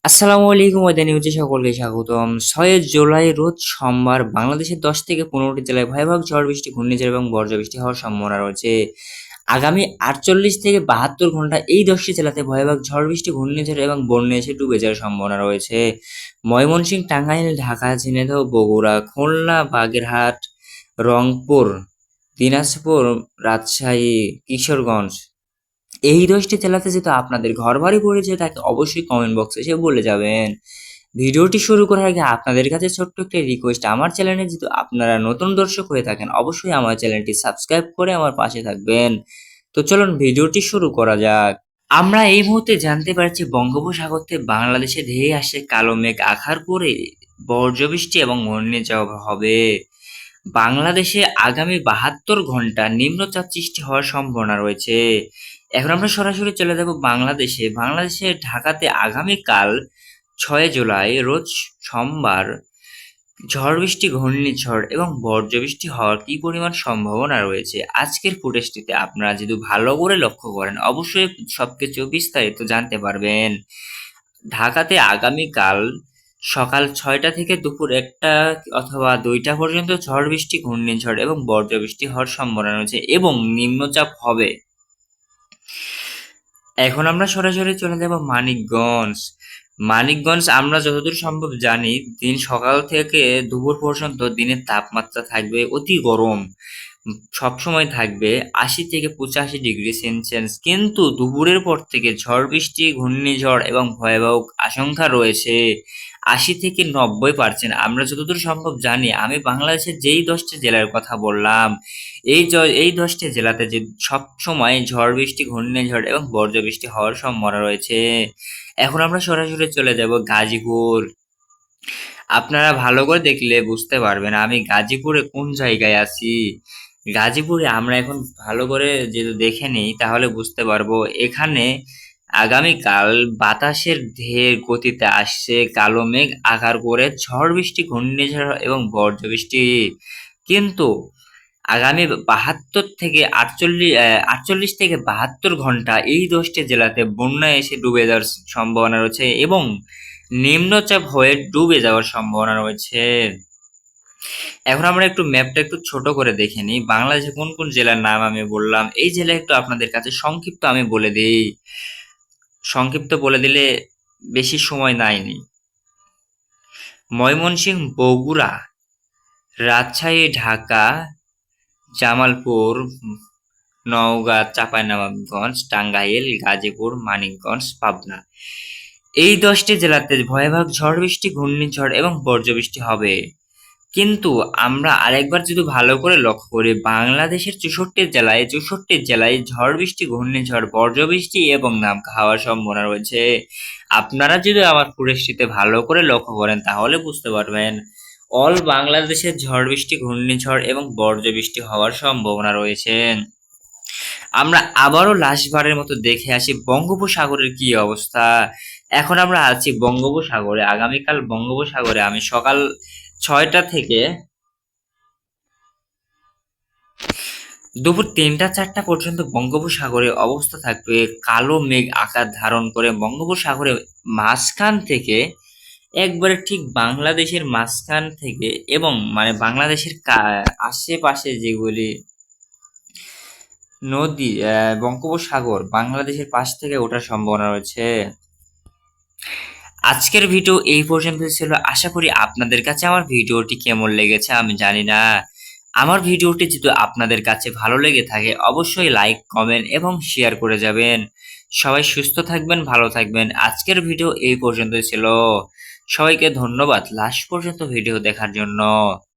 আসসালামু আলাইকুম ওয়েদার নিউজে সকলকে স্বাগতম। 6 জুলাই রোজ সোমবার বাংলাদেশের 10 থেকে 15টি জেলায় ভয়াবহ ঝড় বৃষ্টি, ঘূর্ণিঝড় এবং বজ্রবৃষ্টি হওয়ার সম্ভাবনা রয়েছে। আগামী 48 থেকে 72 ঘন্টা এই 10টি জেলাতে ভয়াবহ ঝড় বৃষ্টি, ঘূর্ণিঝড় এবং বন্যা এসে ডুবে যাওয়ার সম্ভাবনা রয়েছে। ময়মনসিংহ, টাঙ্গাইল, ঢাকা, ঝিনাইদহ, বগুড়া, খুলনা, বাগেরহাট, রংপুর, দিনাজপুর, রাজশাহী, কিশোরগঞ্জ এই 10টি জেলাতে যেহেতু আপনাদের ঘরবাড়ি পড়েছে তাকে অবশ্যই কমেন্ট বক্সে এসে বলে যাবেন। ভিডিওটি শুরু করার আগে আপনাদের কাছে ছোট্ট একটা রিকোয়েস্ট, আমার চ্যানেলে যদি আপনারা নতুন দর্শক হয়ে থাকেন অবশ্যই আমার চ্যানেলটি সাবস্ক্রাইব করে আমার পাশে থাকবেন। তো চলুন ভিডিওটি শুরু করা যাক। আমরা এই মুহূর্তে জানতে পারছি বঙ্গোপসাগর থেকে বাংলাদেশে ধেয়ে আসে কালো মেঘ আঘাত করে বজ্রবৃষ্টি এবং ঘূর্ণিঝড় হবে। বাংলাদেশে আগামী 72 ঘন্টা নিম্নচাপ সৃষ্টি হওয়ার সম্ভাবনা রয়েছে। এখন আমরা সরাসরি চলে যাব বাংলাদেশে ঢাকাতে আগামীকাল 6 জুলাই রোজ সোমবার ঝড় বৃষ্টি, ঘূর্ণিঝড় এবং বজ্রবৃষ্টি হওয়ার কি পরিমাণ সম্ভাবনা রয়েছে আজকের ফুটেজটিতে আপনারা যদি ভালো করে লক্ষ্য করেন অবশ্যই সবকিছু বিস্তারিত জানতে পারবেন। ঢাকাতে আগামীকাল সকাল 6টা থেকে দুপুর 1টা অথবা 2টা পর্যন্ত ঝড় বৃষ্টি, ঘূর্ণিঝড় এবং বজ্রবৃষ্টি হওয়ার সম্ভাবনা রয়েছে এবং নিম্নচাপ হবে। এখন আমরা সরাসরি চলে যাব মানিকগঞ্জ। মানিকগঞ্জ আমরা যতদূর সম্ভব জানি দিন সকাল থেকে দুপুর পর্যন্ত দিনের তাপমাত্রা থাকবে অতি গরম। সবসময় থাকবে 80 থেকে 85 ডিগ্রি সেলসিয়াস, কিন্তু দুপুরের পর থেকে ঝড় বৃষ্টি, ঘূর্ণিঝড় এবং ভয়াবহ আশঙ্কা রয়েছে 80 থেকে 90%। আমরা যতদূর সম্ভব জানি, আমি বাংলাদেশের যেই 10টি জেলার কথা বললাম এই 10টি জেলাতে যে সবসময় ঝড় বৃষ্টি, ঘূর্ণিঝড় এবং বজ্রবৃষ্টি হওয়ার সম্ভাবনা রয়েছে। এখন আমরা সরাসরি চলে যাব গাজীপুর। আপনারা ভালো করে দেখলে বুঝতে পারবেন আমি গাজীপুরে কোন জায়গায় আছি। গাজীপুরে আমরা এখন ভালো করে যদি দেখে নিই তাহলে বুঝতে পারবো এখানে আগামীকাল বাতাসের ধের গতিতে আসছে কালো মেঘ আকার করে ঝড় বৃষ্টি, ঘূর্ণিঝড় এবং বজ্রবৃষ্টি। কিন্তু আগামী 48 থেকে 72 ঘন্টা এই 10টি জেলাতে বন্যায় এসে ডুবে যাওয়ার সম্ভাবনা রয়েছে এবং নিম্নচাপ হয়ে ডুবে যাওয়ার সম্ভাবনা রয়েছে। এখন আমরা একটু ম্যাপটা একটু ছোট করে দেখে নিই। বাংলাদেশে কোন কোন জেলার নাম আমি বললাম, এই জেলা একটু আপনাদের কাছে সংক্ষিপ্ত আমি বলে দিই। সংক্ষিপ্ত বলে দিলে বেশি সময় নাইনি। ময়মনসিংহ, বগুড়া, রাজশাহী, ঢাকা, জামালপুর, নওগাঁ, চাঁপাইনবাবগঞ্জ, টাঙ্গাইল, গাজীপুর, মানিকগঞ্জ, পাবনা এই 10টি জেলাতে ভয়াবহ ঝড় বৃষ্টি, ঘূর্ণিঝড় এবং বজ্রবৃষ্টি হবে। কিন্তু আমরা আরেকবার যদি ভালো করে লক্ষ্য করি বাংলাদেশের 64 জেলায় ঝড় বৃষ্টি, ঘূর্ণিঝড়, বজ্রবৃষ্টি এবং নামকা হওয়ার সম্ভাবনা রয়েছে। আপনারা যদি আমার ফুটেজটিতে ভালো করে লক্ষ্য করেন তাহলে বুঝতে পারবেন অল বাংলাদেশের ঝড় বৃষ্টি, ঘূর্ণিঝড় এবং বজ্রবৃষ্টি হওয়ার সম্ভাবনা রয়েছে। আমরা আবারও লাস্টবারের মতো দেখে আসি বঙ্গোপসাগরের কি অবস্থা। এখন আমরা আছি বঙ্গোপসাগরে। আগামীকাল বঙ্গোপসাগরে আমি সকাল 6টা থেকে দুপুর 3টা 4টা পর্যন্ত বঙ্গোপসাগরে অবস্থা থাকবে কালো মেঘ আকার ধারণ করে বঙ্গোপসাগরের মাঝখান থেকে একবারে ঠিক বাংলাদেশের মাঝখান থেকে এবং মানে বাংলাদেশের আশেপাশে যেগুলি নদী বঙ্গোপসাগর বাংলাদেশের পাশ থেকে ওঠার সম্ভাবনা রয়েছে। আজকের ভিডিও এই পর্যন্ত ছিল। আশা করি আপনাদের কাছে আমার ভিডিওটি কেমন লেগেছে আমি জানি না। আমার ভিডিওটি যদি আপনাদের কাছে ভালো লেগে থাকে অবশ্যই লাইক, কমেন্ট এবং শেয়ার করে যাবেন। সবাই সুস্থ থাকবেন, ভালো থাকবেন। আজকের ভিডিও এই পর্যন্ত ছিল। সবাইকে ধন্যবাদ লাস্ট পর্যন্ত ভিডিও দেখার জন্য।